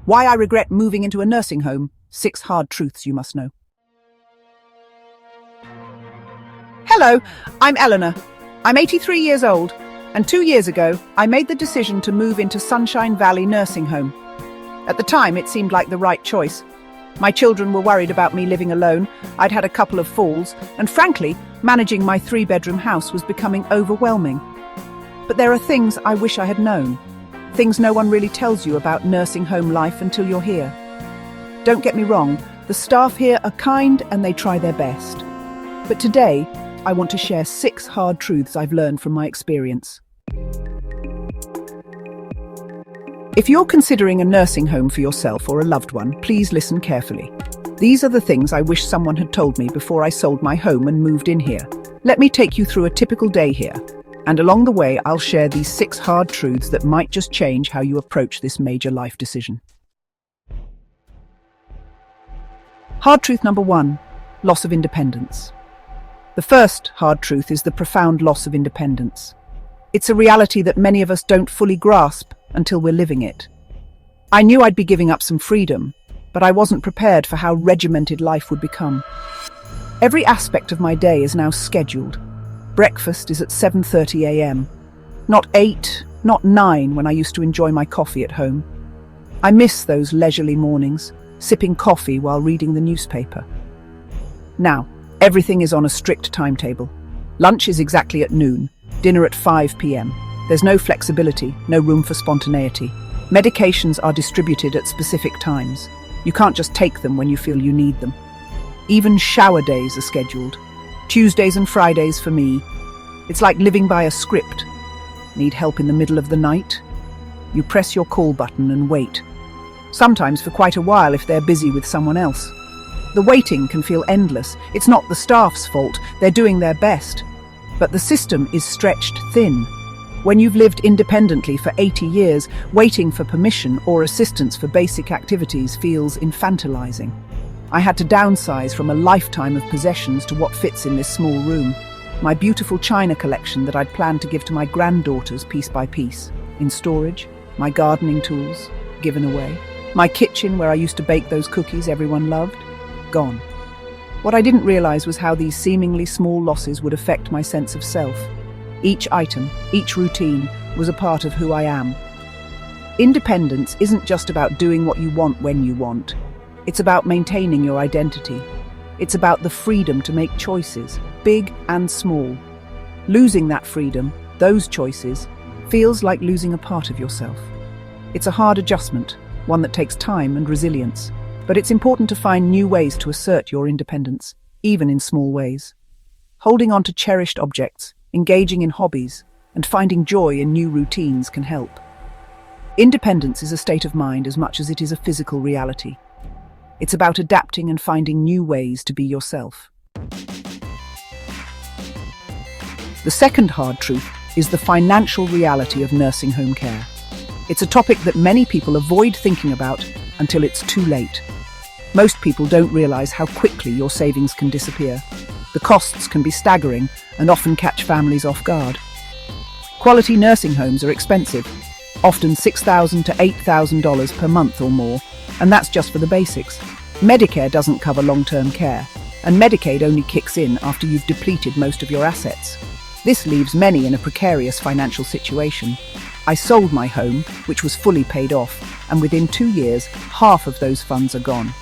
Why I regret moving into a nursing home. 6 hard truths you must know. Hello, I'm Eleanor. I'm 83 years old, and 2 years ago, I made the decision to move into Sunshine Valley Nursing Home. At the time, it seemed like the right choice. My children were worried about me living alone, I'd had a couple of falls, and frankly, managing my 3-bedroom house was becoming overwhelming. But there are things I wish I had known. Things no one really tells you about nursing home life until you're here. Don't get me wrong, the staff here are kind and they try their best. But today, I want to share 6 hard truths I've learned from my experience. If you're considering a nursing home for yourself or a loved one, please listen carefully. These are the things I wish someone had told me before I sold my home and moved in here. Let me take you through a typical day here. And along the way, I'll share these 6 hard truths that might just change how you approach this major life decision. Hard truth number 1, loss of independence. The first hard truth is the profound loss of independence. It's a reality that many of us don't fully grasp until we're living it. I knew I'd be giving up some freedom, but I wasn't prepared for how regimented life would become. Every aspect of my day is now scheduled. Breakfast is at 7:30 a.m. Not 8, not 9 when I used to enjoy my coffee at home. I miss those leisurely mornings, sipping coffee while reading the newspaper. Now, everything is on a strict timetable. Lunch is exactly at noon, dinner at 5 p.m. There's no flexibility, no room for spontaneity. Medications are distributed at specific times. You can't just take them when you feel you need them. Even shower days are scheduled. Tuesdays and Fridays for me. It's like living by a script. Need help in the middle of the night? You press your call button and wait. Sometimes for quite a while if they're busy with someone else. The waiting can feel endless. It's not the staff's fault. They're doing their best. But the system is stretched thin. When you've lived independently for 80 years, waiting for permission or assistance for basic activities feels infantilizing. I had to downsize from a lifetime of possessions to what fits in this small room. My beautiful china collection that I'd planned to give to my granddaughters piece by piece. In storage, my gardening tools, given away. My kitchen where I used to bake those cookies everyone loved, gone. What I didn't realize was how these seemingly small losses would affect my sense of self. Each item, each routine, was a part of who I am. Independence isn't just about doing what you want when you want. It's about maintaining your identity. It's about the freedom to make choices, big and small. Losing that freedom, those choices, feels like losing a part of yourself. It's a hard adjustment, one that takes time and resilience, but it's important to find new ways to assert your independence, even in small ways. Holding on to cherished objects, engaging in hobbies, and finding joy in new routines can help. Independence is a state of mind as much as it is a physical reality. It's about adapting and finding new ways to be yourself. The second hard truth is the financial reality of nursing home care. It's a topic that many people avoid thinking about until it's too late. Most people don't realize how quickly your savings can disappear. The costs can be staggering and often catch families off guard. Quality nursing homes are expensive, often $6,000 to $8,000 per month or more, and that's just for the basics. Medicare doesn't cover long-term care, and Medicaid only kicks in after you've depleted most of your assets. This leaves many in a precarious financial situation. I sold my home, which was fully paid off, and within 2 years, half of those funds are gone.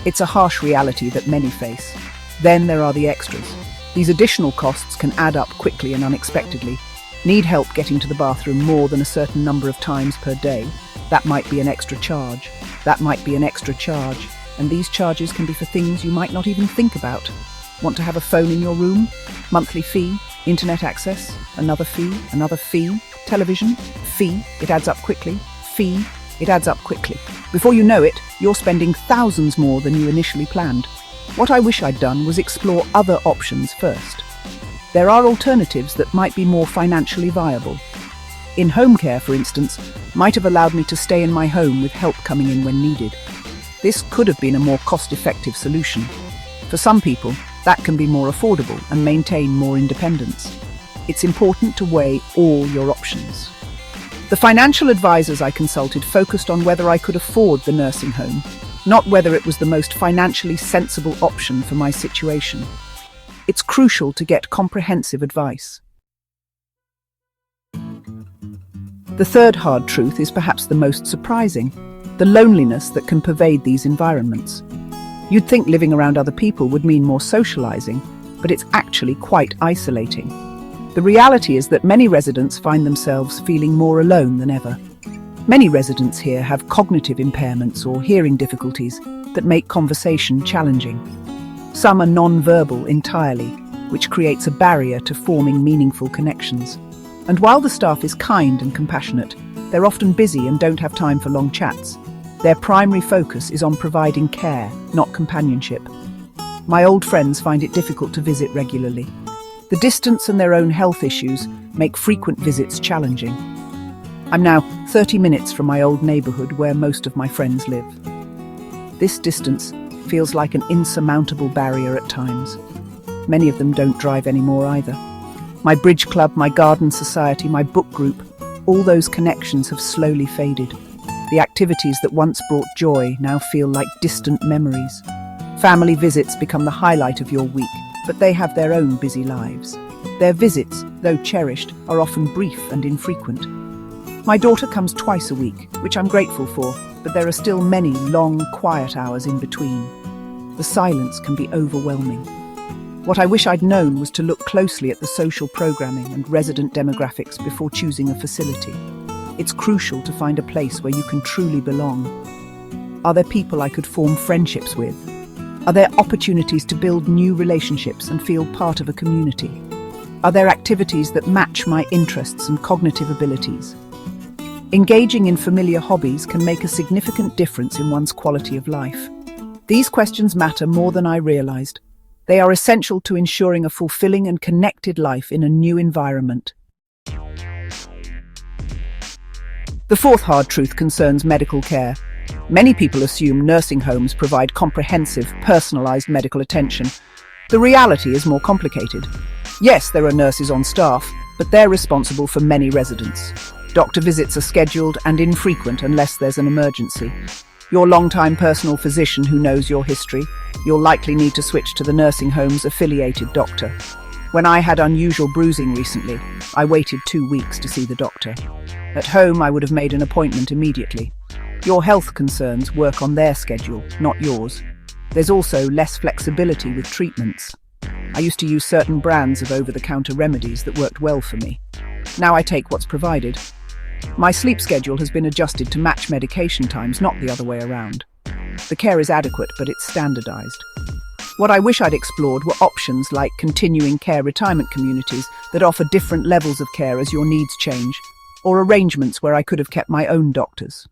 It's a harsh reality that many face. Then there are the extras. These additional costs can add up quickly and unexpectedly. Need help getting to the bathroom more than a certain number of times per day? That might be an extra charge. That might be an extra charge. And these charges can be for things you might not even think about. Want to have a phone in your room? Monthly fee? Internet access? Another fee? Television? Fee? It adds up quickly. Fee? It adds up quickly. Before you know it, you're spending thousands more than you initially planned. What I wish I'd done was explore other options first. There are alternatives that might be more financially viable. In home care, for instance, might have allowed me to stay in my home with help coming in when needed. This could have been a more cost-effective solution. For some people, that can be more affordable and maintain more independence. It's important to weigh all your options. The financial advisors I consulted focused on whether I could afford the nursing home, not whether it was the most financially sensible option for my situation. It's crucial to get comprehensive advice. The third hard truth is perhaps the most surprising: the loneliness that can pervade these environments. You'd think living around other people would mean more socializing, but it's actually quite isolating. The reality is that many residents find themselves feeling more alone than ever. Many residents here have cognitive impairments or hearing difficulties that make conversation challenging. Some are non-verbal entirely, which creates a barrier to forming meaningful connections. And while the staff is kind and compassionate, they're often busy and don't have time for long chats. Their primary focus is on providing care, not companionship. My old friends find it difficult to visit regularly. The distance and their own health issues make frequent visits challenging. I'm now 30 minutes from my old neighborhood where most of my friends live. This distance feels like an insurmountable barrier at times. Many of them don't drive anymore either. My bridge club, my garden society, my book group, all those connections have slowly faded. The activities that once brought joy now feel like distant memories. Family visits become the highlight of your week, but they have their own busy lives. Their visits, though cherished, are often brief and infrequent. My daughter comes twice a week, which I'm grateful for, but there are still many long, quiet hours in between. The silence can be overwhelming. What I wish I'd known was to look closely at the social programming and resident demographics before choosing a facility. It's crucial to find a place where you can truly belong. Are there people I could form friendships with? Are there opportunities to build new relationships and feel part of a community? Are there activities that match my interests and cognitive abilities? Engaging in familiar hobbies can make a significant difference in one's quality of life. These questions matter more than I realized. They are essential to ensuring a fulfilling and connected life in a new environment. The fourth hard truth concerns medical care. Many people assume nursing homes provide comprehensive, personalized medical attention. The reality is more complicated. Yes, there are nurses on staff, but they're responsible for many residents. Doctor visits are scheduled and infrequent unless there's an emergency. Your long-time personal physician who knows your history, you'll likely need to switch to the nursing home's affiliated doctor. When I had unusual bruising recently, I waited 2 weeks to see the doctor. At home, I would have made an appointment immediately. Your health concerns work on their schedule, not yours. There's also less flexibility with treatments. I used to use certain brands of over-the-counter remedies that worked well for me. Now I take what's provided. My sleep schedule has been adjusted to match medication times, not the other way around. The care is adequate, but it's standardized. What I wish I'd explored were options like continuing care retirement communities that offer different levels of care as your needs change, or arrangements where I could have kept my own doctors.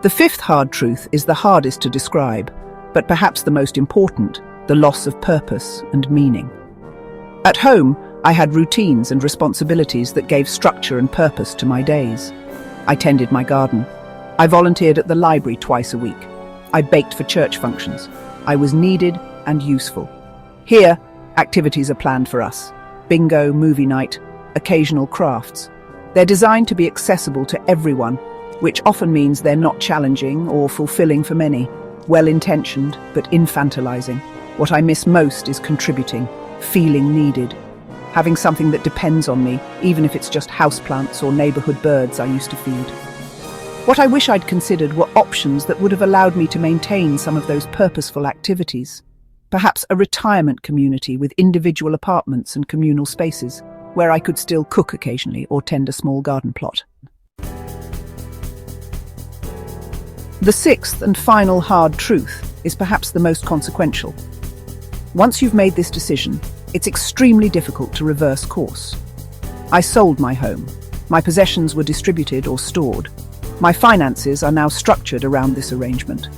The fifth hard truth is the hardest to describe, but perhaps the most important: the loss of purpose and meaning. At home, I had routines and responsibilities that gave structure and purpose to my days. I tended my garden. I volunteered at the library twice a week. I baked for church functions. I was needed and useful. Here, activities are planned for us: bingo, movie night, occasional crafts. They're designed to be accessible to everyone, which often means they're not challenging or fulfilling for many. Well-intentioned, but infantilizing. What I miss most is contributing, feeling needed, having something that depends on me, even if it's just houseplants or neighborhood birds I used to feed. What I wish I'd considered were options that would have allowed me to maintain some of those purposeful activities. Perhaps a retirement community with individual apartments and communal spaces, where I could still cook occasionally or tend a small garden plot. The sixth and final hard truth is perhaps the most consequential. Once you've made this decision, it's extremely difficult to reverse course. I sold my home. My possessions were distributed or stored. My finances are now structured around this arrangement.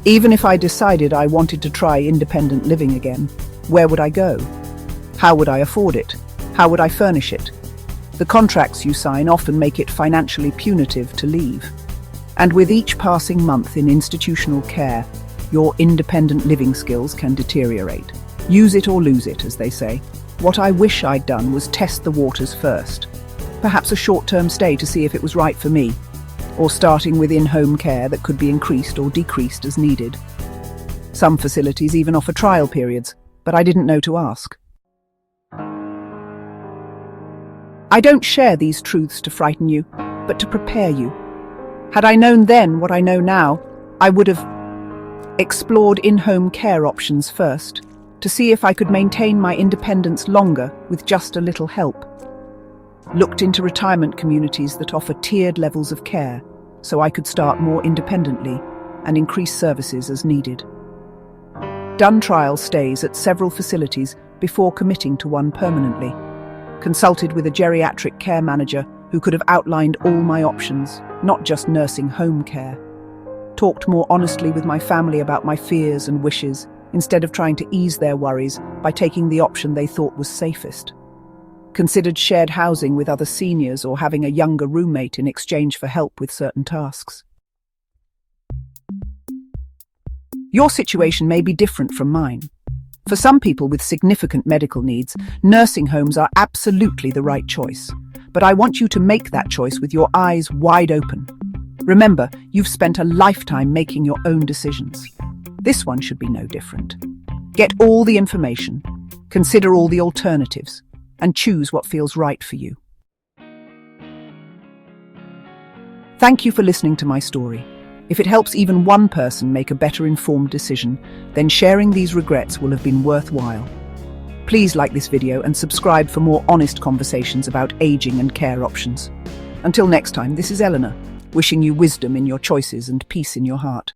Even if I decided I wanted to try independent living again, where would I go? How would I afford it? How would I furnish it? The contracts you sign often make it financially punitive to leave. And with each passing month in institutional care, your independent living skills can deteriorate. Use it or lose it, as they say. What I wish I'd done was test the waters first. Perhaps a short-term stay to see if it was right for me, or starting with in-home care that could be increased or decreased as needed. Some facilities even offer trial periods, but I didn't know to ask. I don't share these truths to frighten you, but to prepare you. Had I known then what I know now, I would have explored in-home care options first, to see if I could maintain my independence longer with just a little help. Looked into retirement communities that offer tiered levels of care, so I could start more independently and increase services as needed. Done trial stays at several facilities before committing to one permanently. Consulted with a geriatric care manager who could have outlined all my options, not just nursing home care. Talked more honestly with my family about my fears and wishes, instead of trying to ease their worries by taking the option they thought was safest. Considered shared housing with other seniors or having a younger roommate in exchange for help with certain tasks. Your situation may be different from mine. For some people with significant medical needs, nursing homes are absolutely the right choice. But I want you to make that choice with your eyes wide open. Remember, you've spent a lifetime making your own decisions. This one should be no different. Get all the information, consider all the alternatives, and choose what feels right for you. Thank you for listening to my story. If it helps even one person make a better informed decision, then sharing these regrets will have been worthwhile. Please like this video and subscribe for more honest conversations about aging and care options. Until next time, this is Eleanor, wishing you wisdom in your choices and peace in your heart.